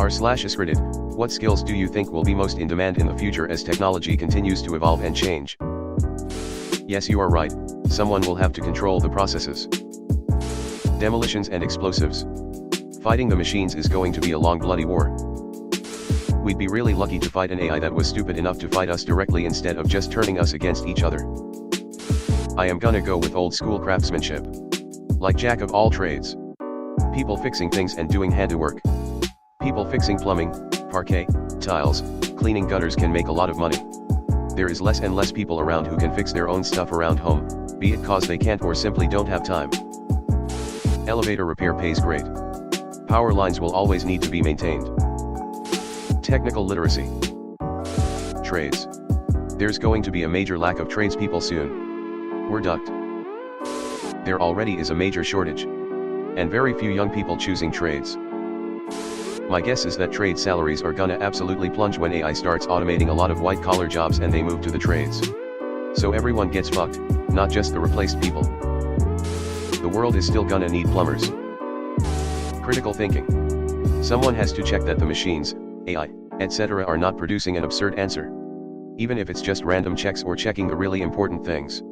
r/askreddit, what skills do you think will be most in demand in the future as technology continues to evolve and change? Yes, you are right, someone will have to control the processes. Demolitions and explosives. Fighting the machines is going to be a long bloody war. We'd be really lucky to fight an AI that was stupid enough to fight us directly instead of just turning us against each other. I am gonna go with old school craftsmanship. Like jack of all trades. People fixing things and doing handiwork. People fixing plumbing, parquet, tiles, cleaning gutters can make a lot of money. There is less and less people around who can fix their own stuff around home, be it cause they can't or simply don't have time. Elevator repair pays great. Power lines will always need to be maintained. Technical literacy. Trades. There's going to be a major lack of tradespeople soon. We're ducked. There already is a major shortage. And very few young people choosing trades. My guess is that trade salaries are gonna absolutely plunge when AI starts automating a lot of white-collar jobs and they move to the trades. So everyone gets fucked, not just the replaced people. The world is still gonna need plumbers. Critical thinking. Someone has to check that the machines, AI, etc. are not producing an absurd answer. Even if it's just random checks or checking the really important things.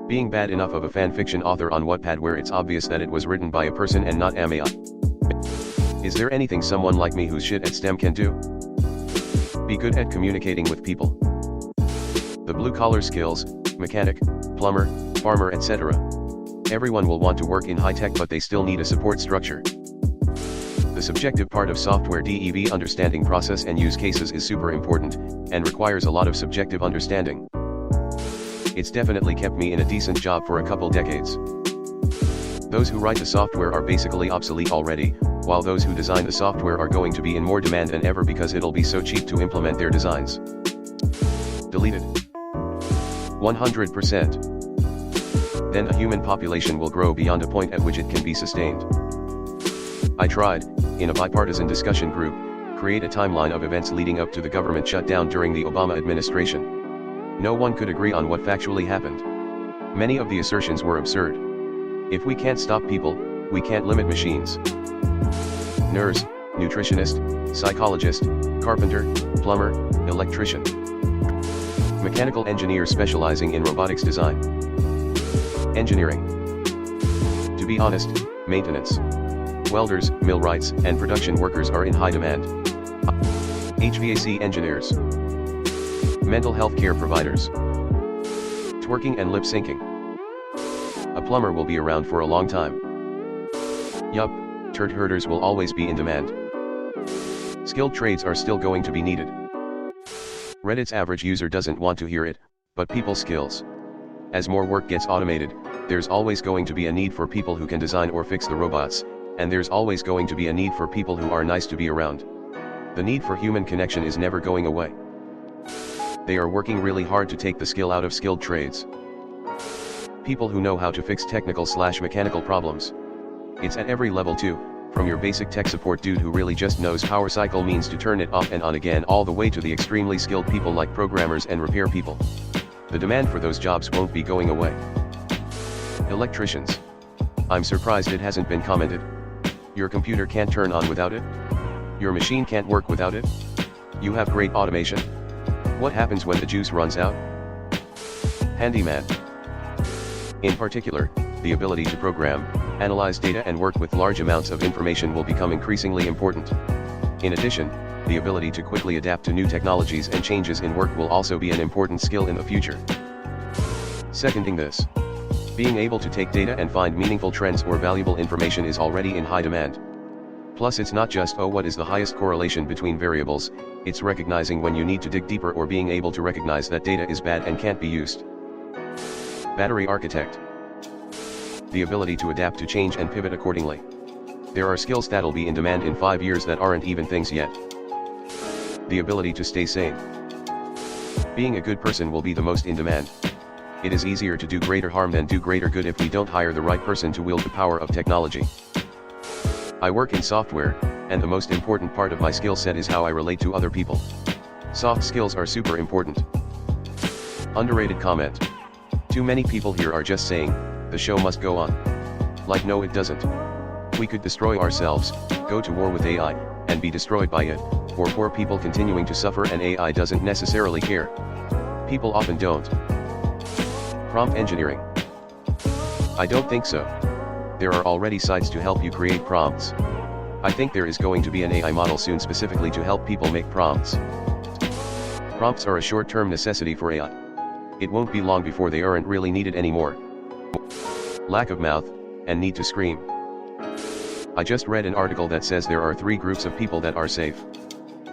Being bad enough of a fanfiction author on Wattpad where it's obvious that it was written by a person and not an AI. Is there anything someone like me who's shit at STEM can do? Be good at communicating with people. The blue-collar skills, mechanic, plumber, farmer, etc. Everyone will want to work in high-tech, but they still need a support structure. The subjective part of software dev, understanding process and use cases, is super important, and requires a lot of subjective understanding. It's definitely kept me in a decent job for a couple decades. Those who write the software are basically obsolete already, while those who design the software are going to be in more demand than ever because it'll be so cheap to implement their designs. Deleted. 100%. Then a human population will grow beyond a point at which it can be sustained. I tried, in a bipartisan discussion group, create a timeline of events leading up to the government shutdown during the Obama administration. No one could agree on what factually happened. Many of the assertions were absurd. If we can't stop people, we can't limit machines. Nurse, nutritionist, psychologist, carpenter, plumber, electrician. Mechanical engineer specializing in robotics design. Engineering. To be honest, maintenance. Welders, millwrights, and production workers are in high demand. HVAC engineers. Mental health care providers. Twerking and lip syncing. A plumber will be around for a long time. Yup, turd herders will always be in demand. Skilled trades are still going to be needed. Reddit's average user doesn't want to hear it, but people skills. As more work gets automated, there's always going to be a need for people who can design or fix the robots, and there's always going to be a need for people who are nice to be around. The need for human connection is never going away. They are working really hard to take the skill out of skilled trades. People who know how to fix technical/mechanical problems. It's at every level too, from your basic tech support dude who really just knows power cycle means to turn it off and on again, all the way to the extremely skilled people like programmers and repair people. The demand for those jobs won't be going away. Electricians. I'm surprised it hasn't been commented. Your computer can't turn on without it? Your machine can't work without it? You have great automation. What happens when the juice runs out? Handyman. In particular, the ability to program, analyze data and work with large amounts of information will become increasingly important. In addition, the ability to quickly adapt to new technologies and changes in work will also be an important skill in the future. Seconding this, being able to take data and find meaningful trends or valuable information is already in high demand. Plus, it's not just, oh, what is the highest correlation between variables, it's recognizing when you need to dig deeper or being able to recognize that data is bad and can't be used. Battery architect. The ability to adapt to change and pivot accordingly. There are skills that'll be in demand in 5 years that aren't even things yet. The ability to stay sane. Being a good person will be the most in demand. It is easier to do greater harm than do greater good if we don't hire the right person to wield the power of technology. I work in software, and the most important part of my skill set is how I relate to other people. Soft skills are super important. Underrated comment. Too many people here are just saying, the show must go on. Like, no, it doesn't. We could destroy ourselves, go to war with AI, and be destroyed by it, or poor people continuing to suffer and AI doesn't necessarily care. People often don't. Prompt engineering. I don't think so. There are already sites to help you create prompts. I think there is going to be an AI model soon specifically to help people make prompts. Prompts are a short-term necessity for AI. It won't be long before they aren't really needed anymore. Lack of mouth, and need to scream. I just read an article that says there are 3 groups of people that are safe.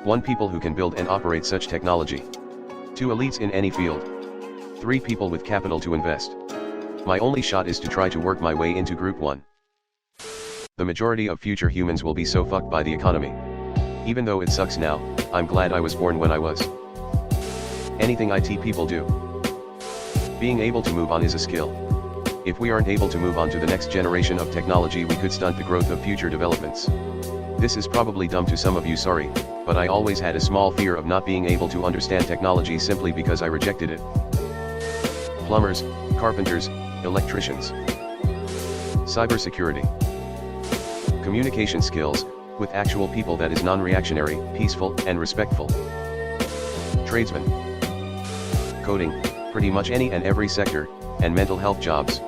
1 people who can build and operate such technology. 2 elites in any field. 3 people with capital to invest. My only shot is to try to work my way into group 1. The majority of future humans will be so fucked by the economy. Even though it sucks now, I'm glad I was born when I was. Anything IT people do. Being able to move on is a skill. If we aren't able to move on to the next generation of technology, we could stunt the growth of future developments. This is probably dumb to some of you, sorry, but I always had a small fear of not being able to understand technology simply because I rejected it. Plumbers, carpenters, electricians. Cybersecurity. Communication skills, with actual people that is non-reactionary, peaceful, and respectful. Tradesmen. Coding, pretty much any and every sector, and mental health jobs.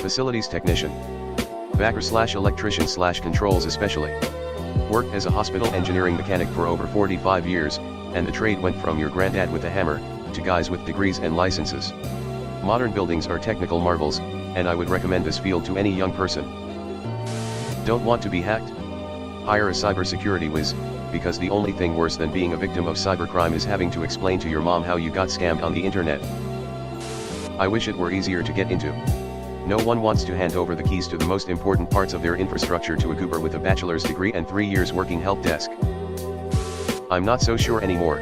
Facilities technician. Backer/electrician/controls especially. Worked as a hospital engineering mechanic for over 45 years, and the trade went from your granddad with a hammer, to guys with degrees and licenses. Modern buildings are technical marvels, and I would recommend this field to any young person. Don't want to be hacked? Hire a cybersecurity whiz, because the only thing worse than being a victim of cybercrime is having to explain to your mom how you got scammed on the internet. I wish it were easier to get into. No one wants to hand over the keys to the most important parts of their infrastructure to a goober with a bachelor's degree and 3 years working help desk. I'm not so sure anymore.